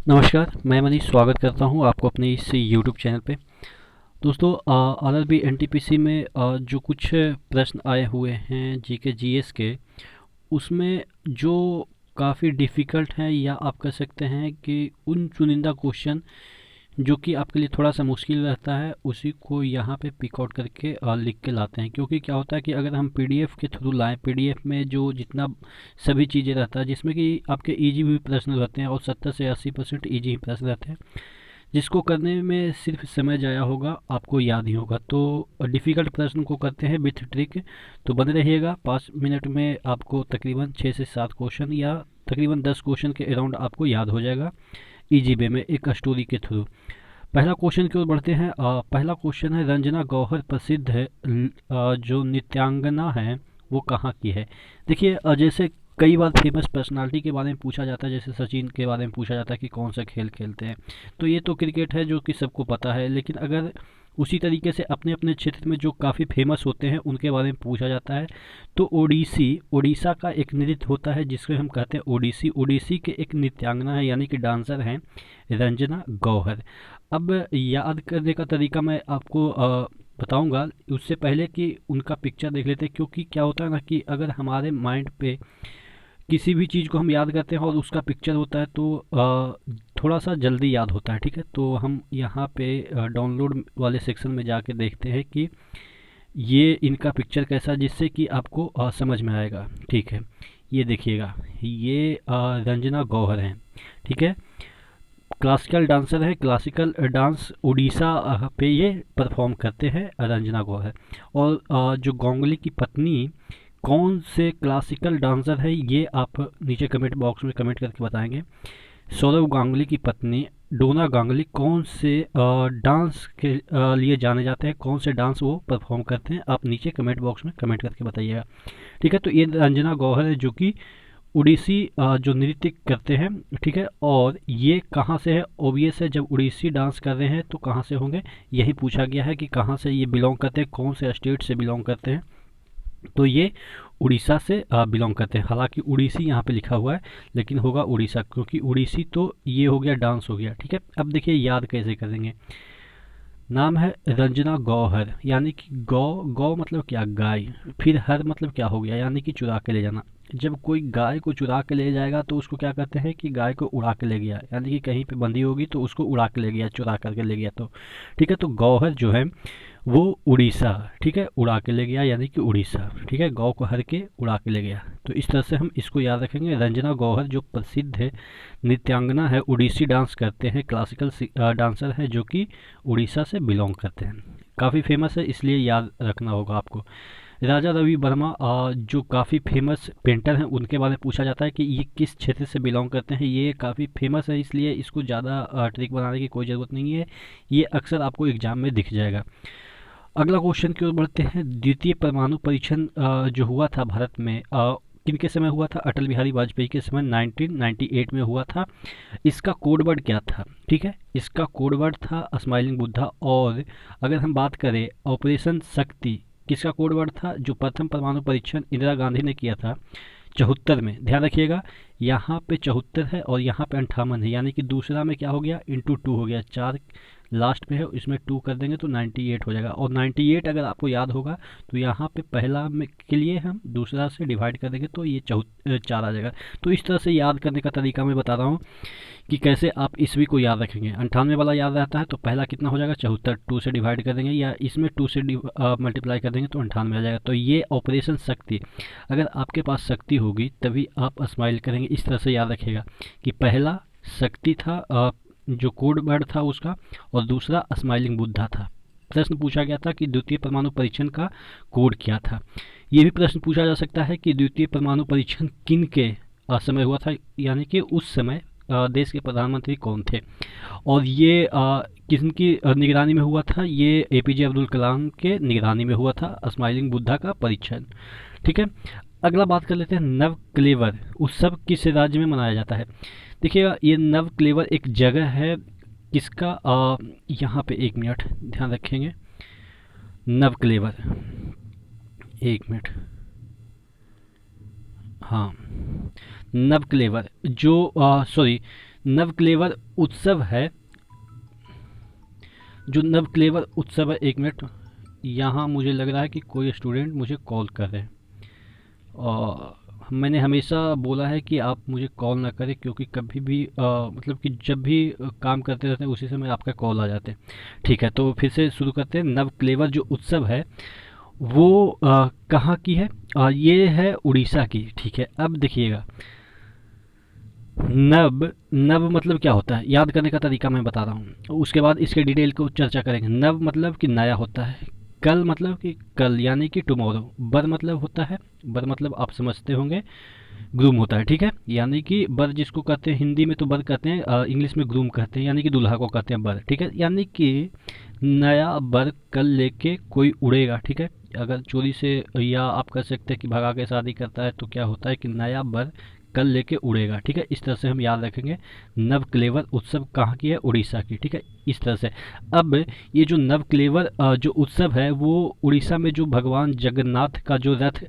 नमस्कार, मैं मनीष स्वागत करता हूं आपको अपने इस यूट्यूब चैनल पे। दोस्तों, आरआरबी एनटीपीसी में जो कुछ प्रश्न आए हुए हैं जीके जीएस के, उसमें जो काफ़ी डिफ़िकल्ट हैं या आप कह सकते हैं कि उन चुनिंदा क्वेश्चन जो कि आपके लिए थोड़ा सा मुश्किल रहता है, उसी को यहाँ पे पिक आउट करके लिख के लाते हैं। क्योंकि क्या होता है कि अगर हम पीडीएफ के थ्रू लाएं, पीडीएफ में जो जितना सभी चीज़ें रहता है, जिसमें कि आपके इजी भी प्रश्न रहते हैं और 70 से 80% ईजी ही प्रश्न रहते हैं, जिसको करने में सिर्फ समय जाया होगा, आपको याद ही होगा। तो डिफ़िकल्ट प्रश्न को करते हैं विथ ट्रिक। तो बने रहिएगा, 5 मिनट में आपको तकरीबन 6 से 7 क्वेश्चन या तकरीबन 10 क्वेश्चन के अराउंड आपको याद हो जाएगा इजी वे में एक स्टोरी के थ्रू। पहला क्वेश्चन की ओर बढ़ते हैं। पहला क्वेश्चन है, रंजना गौहर प्रसिद्ध है जो नृत्यांगना है वो कहाँ की है। देखिए, जैसे कई बार फेमस पर्सनालिटी के बारे में पूछा जाता है, जैसे सचिन के बारे में पूछा जाता है कि कौन सा खेल खेलते हैं। तो ये तो क्रिकेट है जो कि सबको पता है, लेकिन अगर उसी तरीके से अपने अपने क्षेत्र में जो काफ़ी फेमस होते हैं उनके बारे में पूछा जाता है, तो ओडिसी, उड़ीसा का एक नृत्य होता है जिसको हम कहते हैं ओडिसी। ओडिसी के एक नृत्यांगना है यानी कि डांसर हैं रंजना गौहर। अब याद करने का तरीका मैं आपको बताऊंगा, उससे पहले कि उनका पिक्चर देख लेते हैं। क्योंकि क्या होता है ना कि अगर हमारे माइंड पे किसी भी चीज़ को हम याद करते हैं और उसका पिक्चर होता है तो थोड़ा सा जल्दी याद होता है। ठीक है, तो हम यहाँ पे डाउनलोड वाले सेक्शन में जाके देखते हैं कि ये इनका पिक्चर कैसा, जिससे कि आपको समझ में आएगा। ठीक है, ये देखिएगा, ये रंजना गौहर हैं। ठीक है, क्लासिकल डांसर है, क्लासिकल डांस उड़ीसा पे ये परफॉर्म करते हैं रंजना गौहर। और जो गांगुली की पत्नी कौन से क्लासिकल डांसर है, ये आप नीचे कमेंट बॉक्स में कमेंट करके बताएंगे। सौरव गांगुली की पत्नी डोना गांगुली कौन से डांस के लिए जाने जाते हैं, कौन से डांस वो परफॉर्म करते हैं, आप नीचे कमेंट बॉक्स में कमेंट करके बताइएगा। ठीक है, तो ये रंजना गौहर है जो कि उड़ीसी जो नृत्य करते हैं। ठीक है, और ये कहाँ से है, ओबीएस है। जब उड़ीसी डांस कर रहे हैं तो कहाँ से होंगे, यही पूछा गया है कि कहाँ से ये बिलोंग करते हैं, कौन से स्टेट से बिलोंग करते हैं। तो ये उड़ीसा से बिलोंग करते हैं। हालांकि उड़ीसी यहाँ पे लिखा हुआ है, लेकिन होगा उड़ीसा, क्योंकि उड़ीसी तो ये हो गया, डांस हो गया। ठीक है, अब देखिए याद कैसे करेंगे। नाम है रंजना गौहर, यानी कि गौ, गौ मतलब क्या, गाय। फिर हर मतलब क्या हो गया, यानी कि चुरा के ले जाना। जब कोई गाय को चुरा के ले जाएगा तो उसको क्या कहते हैं कि गाय को उड़ा के ले गया, यानी कि कहीं पे बंधी होगी तो उसको उड़ा के ले गया, चुरा करके ले गया। तो ठीक है, तो गौहर जो है वो उड़ीसा, ठीक है, उड़ा के ले गया यानी कि उड़ीसा। ठीक है, गौ को हर के उड़ा के ले गया। तो इस तरह से हम इसको याद रखेंगे। रंजना गौहर जो प्रसिद्ध है नृत्यांगना है, उड़ीसी डांस करते हैं, क्लासिकल डांसर है जो कि उड़ीसा से बिलोंग करते हैं। काफ़ी फेमस है, इसलिए याद रखना होगा आपको। राजा रवि वर्मा जो काफ़ी फेमस पेंटर हैं, उनके बारे में पूछा जाता है कि ये किस क्षेत्र से बिलोंग करते हैं। ये काफ़ी फेमस है, इसलिए इसको ज़्यादा ट्रिक बनाने की कोई ज़रूरत नहीं है, ये अक्सर आपको एग्जाम में दिख जाएगा। अगला क्वेश्चन की ओर बढ़ते हैं। द्वितीय परमाणु परीक्षण जो हुआ था भारत में, किनके समय हुआ था, अटल बिहारी वाजपेयी के समय 1998 में हुआ था। इसका कोड वर्ड क्या था, ठीक है, इसका कोड वर्ड था स्माइलिंग बुद्धा। और अगर हम बात करें ऑपरेशन शक्ति, किसका कोड वर्ड था, जो प्रथम परमाणु परीक्षण इंदिरा गांधी ने किया था 74 में। ध्यान रखिएगा, यहाँ पे 74 है और यहाँ पे 58 है, यानी कि दूसरा में क्या हो गया, इंटू 2 हो गया। 4 लास्ट में है, इसमें 2 कर देंगे तो 98 हो जाएगा। और 98 अगर आपको याद होगा तो यहाँ पे पहला में के लिए हम दूसरा से डिवाइड कर देंगे तो ये 4 आ जाएगा। तो इस तरह से याद करने का तरीका मैं बता रहा हूँ कि कैसे आप ईस्वी को याद रखेंगे। 98 वाला याद रहता है तो पहला कितना हो जाएगा, 74, 2 से डिवाइड कर देंगे या इसमें 2 से मल्टीप्लाई कर देंगे तो 98 आ जाएगा। तो ये ऑपरेशन शक्ति, अगर आपके पास शक्ति होगी तभी आप स्माइल करेंगे। इस तरह से याद रखिएगा कि पहला शक्ति था, जो कोड वर्ड था उसका, और दूसरा स्माइलिंग बुद्धा था। प्रश्न पूछा गया था कि द्वितीय परमाणु परीक्षण का कोड क्या था। ये भी प्रश्न पूछा जा सकता है कि द्वितीय परमाणु परीक्षण किन के समय हुआ था, यानी कि उस समय देश के प्रधानमंत्री कौन थे और ये किसकी निगरानी में हुआ था। ये एपीजे अब्दुल कलाम के निगरानी में हुआ था स्माइलिंग बुद्धा का परीक्षण। ठीक है, अगला बात कर लेते हैं, नव क्लेवर उत्सव किस राज्य में मनाया जाता है। देखिएगा, ये नव क्लेवर एक जगह है, किसका, यहाँ पे 1 मिनट ध्यान रखेंगे। नव क्लेवर, 1 मिनट, हाँ, नव क्लेवर जो सॉरी, नवक्लेवर उत्सव है, जो नवक्लेवर उत्सव है, एक मिनट, यहाँ मुझे लग रहा है कि कोई स्टूडेंट मुझे कॉल कर रहे हैं। और मैंने हमेशा बोला है कि आप मुझे कॉल ना करें, क्योंकि कभी भी मतलब कि जब भी काम करते रहते हैं उसी समय आपका कॉल आ जाते हैं। ठीक है, तो फिर से शुरू करते हैं। नवक्लेवर जो उत्सव है वो कहाँ की है? ये है उड़ीसा की। ठीक है, अब देखिएगा, नव नव मतलब क्या होता है, याद करने का तरीका मैं बता रहा हूँ, उसके बाद इसके डिटेल को चर्चा करेंगे। नव मतलब कि नया होता है, कल मतलब कि कल यानी कि टुमारो, बर मतलब होता है, बर मतलब आप समझते होंगे, ग्रूम होता है। ठीक है, यानी कि बर जिसको कहते हैं हिंदी में तो बर कहते हैं, इंग्लिश में ग्रूम कहते हैं, यानी कि दूल्हा को कहते हैं बर। ठीक है, यानी कि नया बर कल लेके कोई उड़ेगा। ठीक है, अगर चोरी से या आप कह सकते हैं कि भगा के शादी करता है तो क्या होता है कि नया बर कल लेके उड़ेगा। ठीक है, इस तरह से हम याद रखेंगे। नवक्लेवर उत्सव कहाँ की है? उड़ीसा की। ठीक है, इस तरह से। अब ये जो नवक्लेवर जो उत्सव है वो उड़ीसा में जो भगवान जगन्नाथ का जो रथ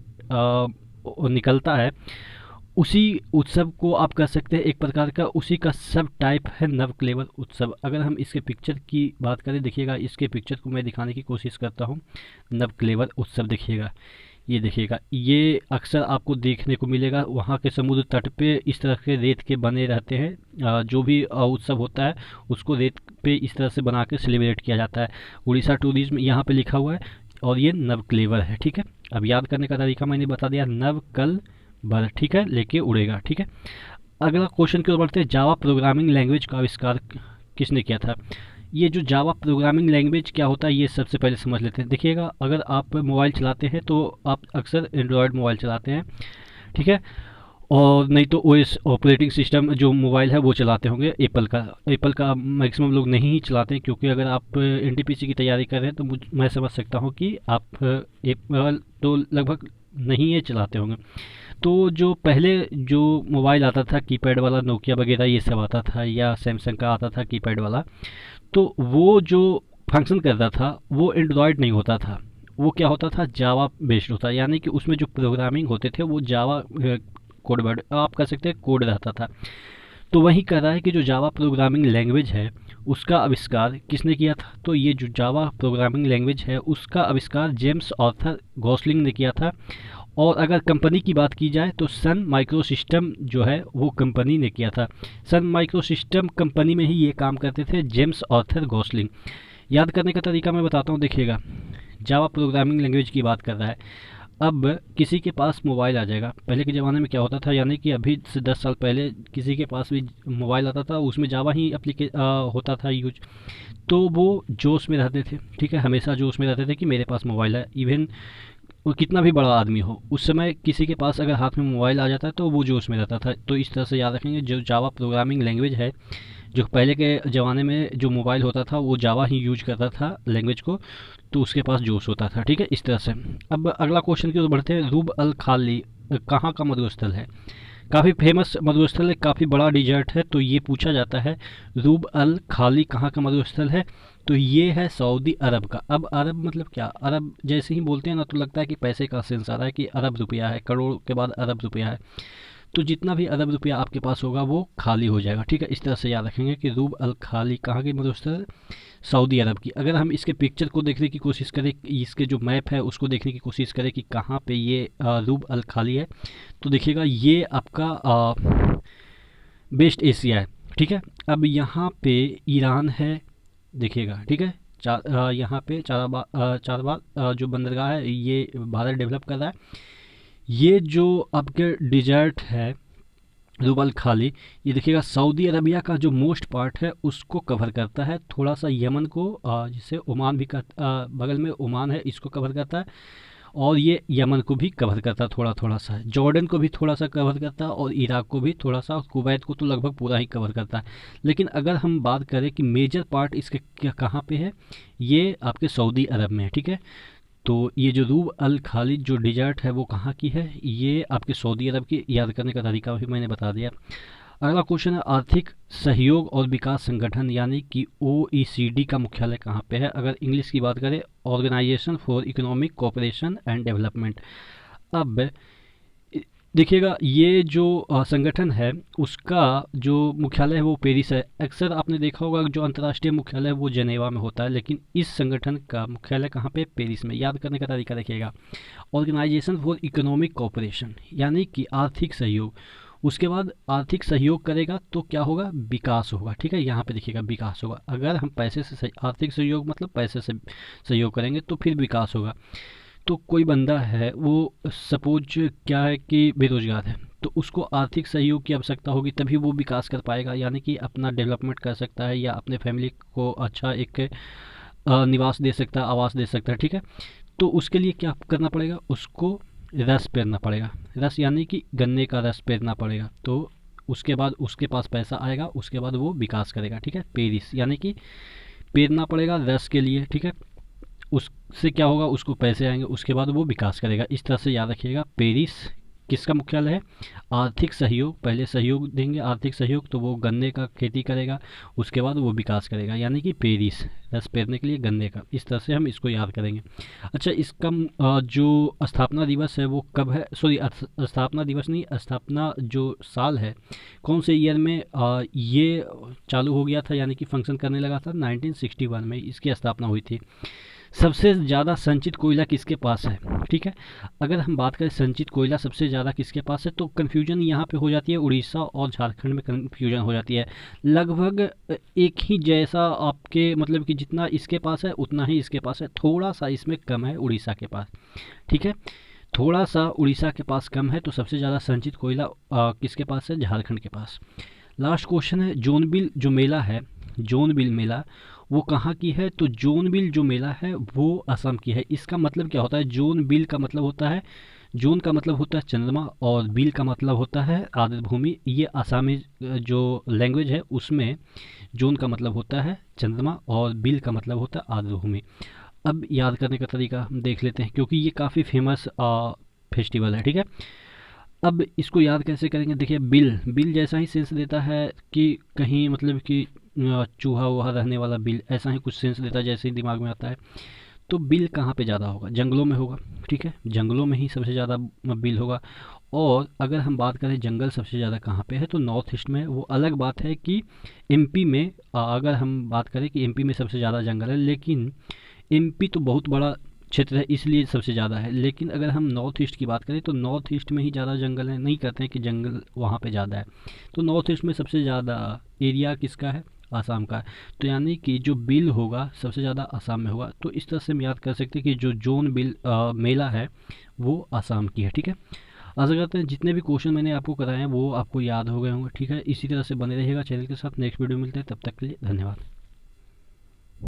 निकलता है, उसी उत्सव को आप कह सकते हैं एक प्रकार का, उसी का सब टाइप है नवक्लेवर उत्सव। अगर हम इसके पिक्चर की बात करें, देखिएगा इसके पिक्चर को मैं दिखाने की कोशिश करता हूँ। नवक्लेवर उत्सव देखिएगा, ये देखिएगा, ये अक्सर आपको देखने को मिलेगा वहाँ के समुद्र तट पे इस तरह के रेत के बने रहते हैं। जो भी उत्सव होता है उसको रेत पे इस तरह से बना के सेलिब्रेट किया जाता है। उड़ीसा टूरिज्म यहाँ पे लिखा हुआ है और ये नवक्लेवर है। ठीक है, अब याद करने का तरीका मैंने बता दिया, नव कल बर। ठीक है, लेके उड़ेगा। ठीक है, अगला क्वेश्चन की ओर बढ़ते हैं। जावा प्रोग्रामिंग लैंग्वेज का आविष्कार किसने किया था? ये जो जावा प्रोग्रामिंग लैंग्वेज क्या होता है ये सबसे पहले समझ लेते हैं। देखिएगा, अगर आप मोबाइल चलाते हैं तो आप अक्सर एंड्रॉयड मोबाइल चलाते हैं। ठीक है, और नहीं तो ओएस ऑपरेटिंग सिस्टम जो मोबाइल है वो चलाते होंगे एप्पल का। एप्पल का मैक्सिमम लोग नहीं ही चलाते हैं, क्योंकि अगर आप एनटीपीसी की तैयारी कर रहे हैं तो मैं समझ सकता हूँ कि आप एप्पल तो लगभग नहीं ये चलाते होंगे। तो जो पहले जो मोबाइल आता था कीपैड वाला, नोकिया वगैरह ये सब आता था, या सैमसंग का आता था कीपैड वाला, तो वो जो फंक्शन करता था वो एंड्रॉयड नहीं होता था, वो क्या होता था, जावा बेस्ड होता, यानी कि उसमें जो प्रोग्रामिंग होते थे वो जावा कोड वर्ड आप कह सकते हैं कोड रहता था। तो वही कह रहा है कि जो जावा प्रोग्रामिंग लैंग्वेज है उसका आविष्कार किसने किया था? तो ये जो जावा प्रोग्रामिंग लैंग्वेज है उसका आविष्कार जेम्स आर्थर गॉसलिंग ने किया था। और अगर कंपनी की बात की जाए तो सन माइक्रो सिस्टम जो है वो कंपनी ने किया था। सन माइक्रो सिस्टम कंपनी में ही ये काम करते थे जेम्स आर्थर गॉसलिंग। याद करने का तरीका मैं बताता हूँ, देखिएगा, जावा प्रोग्रामिंग लैंग्वेज की बात कर रहा है। अब किसी के पास मोबाइल आ जाएगा, पहले के ज़माने में क्या होता था, यानी कि अभी से 10 साल पहले किसी के पास भी मोबाइल आता था उसमें जावा ही होता था यूज। तो वो जोश में रहते थे। ठीक है, हमेशा जोश में रहते थे कि मेरे पास मोबाइल है। इवन वो कितना भी बड़ा आदमी हो, उस समय किसी के पास अगर हाथ में मोबाइल आ जाता है तो वो जोश में रहता था। तो इस तरह से याद रखेंगे, जो जावा प्रोग्रामिंग लैंग्वेज है, जो पहले के ज़माने में जो मोबाइल होता था वो जावा ही यूज करता था लैंग्वेज को, तो उसके पास जोश होता था। ठीक है, इस तरह से। अब अगला क्वेश्चन की ओर बढ़ते हैं। रूब अल खाली कहाँ का मरुस्थल है? काफ़ी फेमस मरुस्थल है, काफ़ी बड़ा डिजर्ट है, तो ये पूछा जाता है रूब अल खाली कहाँ का मरुस्थल है? तो ये है सऊदी अरब का। अब अरब मतलब क्या, अरब जैसे ही बोलते हैं ना तो लगता है कि पैसे का सेंस आ रहा है कि अरब रुपया है, करोड़ के बाद अरब रुपया है। तो जितना भी अरब रुपया आपके पास होगा वो खाली हो जाएगा। ठीक है, इस तरह से याद रखेंगे कि रूब अल खाली कहाँ की मरुस्थल? सऊदी अरब की। अगर हम इसके पिक्चर को देखने की कोशिश करें, इसके जो मैप है उसको देखने की कोशिश करें कि कहाँ पे ये रूब अल खाली है, तो देखिएगा ये आपका वेस्ट एशिया है। ठीक है, अब यहाँ पे ईरान है, देखिएगा। ठीक है, यहाँ पे चारबाग जो बंदरगाह है ये भारत डेवलप कर रहा है। ये जो आपके डिजर्ट है रूबल खाली, ये देखिएगा सऊदी अरबिया का जो मोस्ट पार्ट है उसको कवर करता है, थोड़ा सा यमन को जिसे ओमान भी बगल में ओमान है इसको कवर करता है, और ये यमन को भी कवर करता है थोड़ा थोड़ा सा, जॉर्डन को भी थोड़ा सा कवर करता है, और इराक को भी थोड़ा सा, और कुवैत को तो लगभग पूरा ही कवर करता है। लेकिन अगर हम बात करें कि मेजर पार्ट इसके कहाँ पे है, ये आपके सऊदी अरब में है। ठीक है, तो ये जो रूब अल खालिद जो डिजर्ट है वो कहाँ की है? ये आपके सऊदी अरब की। याद करने का तरीका भी मैंने बता दिया। अगला क्वेश्चन है, आर्थिक सहयोग और विकास संगठन यानी कि OECD का मुख्यालय कहाँ पे है? अगर इंग्लिश की बात करें, Organisation for Economic Cooperation and Development. अब देखिएगा, ये जो संगठन है उसका जो मुख्यालय है वो पेरिस है। अक्सर आपने देखा होगा जो अंतर्राष्ट्रीय मुख्यालय है वो जेनेवा में होता है, लेकिन इस संगठन का मुख्यालय कहाँ पे, पेरिस में। याद करने का तरीका देखिएगा, ऑर्गेनाइजेशन फॉर इकोनॉमिक कोऑपरेशन, यानी कि आर्थिक सहयोग। उसके बाद आर्थिक सहयोग करेगा तो क्या होगा, विकास होगा। ठीक है, यहाँ पे देखिएगा विकास होगा। अगर हम पैसे से आर्थिक सहयोग मतलब पैसे से सहयोग करेंगे तो फिर विकास होगा। तो कोई बंदा है वो सपोज क्या है कि बेरोजगार है, तो उसको आर्थिक सहयोग की आवश्यकता होगी, तभी वो विकास कर पाएगा, यानी कि अपना डेवलपमेंट कर सकता है या अपने फैमिली को अच्छा एक निवास दे सकता है, आवास दे सकता है। ठीक है, तो उसके लिए क्या करना पड़ेगा, उसको रस पेरना पड़ेगा। रस यानी कि गन्ने का रस पेरना पड़ेगा, तो उसके बाद उसके पास पैसा आएगा, उसके बाद वो विकास करेगा। ठीक है, पेरिस यानी कि पेरना पड़ेगा रस के लिए। ठीक है, उससे क्या होगा, उसको पैसे आएंगे, उसके बाद वो विकास करेगा। इस तरह से याद रखिएगा, पेरिस किसका मुख्यालय है, आर्थिक सहयोग। पहले सहयोग देंगे आर्थिक सहयोग, तो वो गन्ने का खेती करेगा, उसके बाद वो विकास करेगा, यानी कि पेरिस, रस पेरने के लिए गन्ने का। इस तरह से हम इसको याद करेंगे। अच्छा, इसका जो स्थापना दिवस है वो कब है, सॉरी स्थापना दिवस नहीं, स्थापना जो साल है, कौन से ईयर में ये चालू हो गया था, यानी कि फंक्शन करने लगा था, 1961 में इसकी स्थापना हुई थी। सबसे ज़्यादा संचित कोयला किसके पास है। ठीक है, अगर हम बात करें संचित कोयला सबसे ज़्यादा किसके पास है, तो कन्फ्यूजन यहाँ पे हो जाती है, उड़ीसा और झारखंड में कन्फ्यूजन हो जाती है। लगभग एक ही जैसा आपके मतलब कि जितना इसके पास है उतना ही इसके पास है, थोड़ा सा इसमें कम है उड़ीसा के पास। ठीक है, थोड़ा सा उड़ीसा के पास कम है, तो सबसे ज़्यादा संचित कोयला किसके पास है, झारखंड के पास। लास्ट क्वेश्चन है, जोनबिल जो मेला है, जोनबिल मेला वो कहाँ की है, तो जोनबिल जो मेला है वो असम की है। इसका मतलब क्या होता है, जोनबिल का मतलब होता है, जोन का मतलब होता है चंद्रमा और बिल का मतलब होता है आर्द्र भूमि। ये आसामी जो लैंग्वेज है उसमें जोन का मतलब होता है चंद्रमा और बिल का मतलब होता है आर्द्र भूमि। अब याद करने का तरीका हम देख लेते हैं, क्योंकि ये काफ़ी फेमस फेस्टिवल है। ठीक है, अब इसको याद कैसे करेंगे, देखिए बिल, बिल जैसा ही सेंस देता है कि कहीं मतलब कि चूहा वूहा रहने वाला बिल, ऐसा ही कुछ सेंस देता है जैसे ही दिमाग में आता है। तो बिल कहाँ पे ज़्यादा होगा, जंगलों में होगा। ठीक है, जंगलों में ही सबसे ज़्यादा बिल होगा। और अगर हम बात करें जंगल सबसे ज़्यादा कहाँ पे है, तो नॉर्थ ईस्ट में। वो अलग बात है कि एमपी में, अगर हम बात करें कि एमपी में सबसे ज़्यादा जंगल है, लेकिन एमपी तो बहुत बड़ा क्षेत्र है इसलिए सबसे ज़्यादा है। लेकिन अगर हम नॉर्थ ईस्ट की बात करें तो नॉर्थ ईस्ट में ही ज़्यादा जंगल है, नहीं कहते हैं कि जंगल वहाँ पे ज़्यादा है। तो नॉर्थ ईस्ट में सबसे ज़्यादा एरिया किसका है, आसाम का है। तो यानी कि जो बिल होगा सबसे ज़्यादा आसाम में होगा। तो इस तरह से हम याद कर सकते हैं कि जो जोन बिल मेला है वो आसाम की है। ठीक है, आशा करते हैं जितने भी क्वेश्चन मैंने आपको कराए हैं वो आपको याद हो गए होंगे। ठीक है, इसी तरह से बने रहिएगा चैनल के साथ। नेक्स्ट वीडियो मिलते हैं, तब तक के लिए धन्यवाद।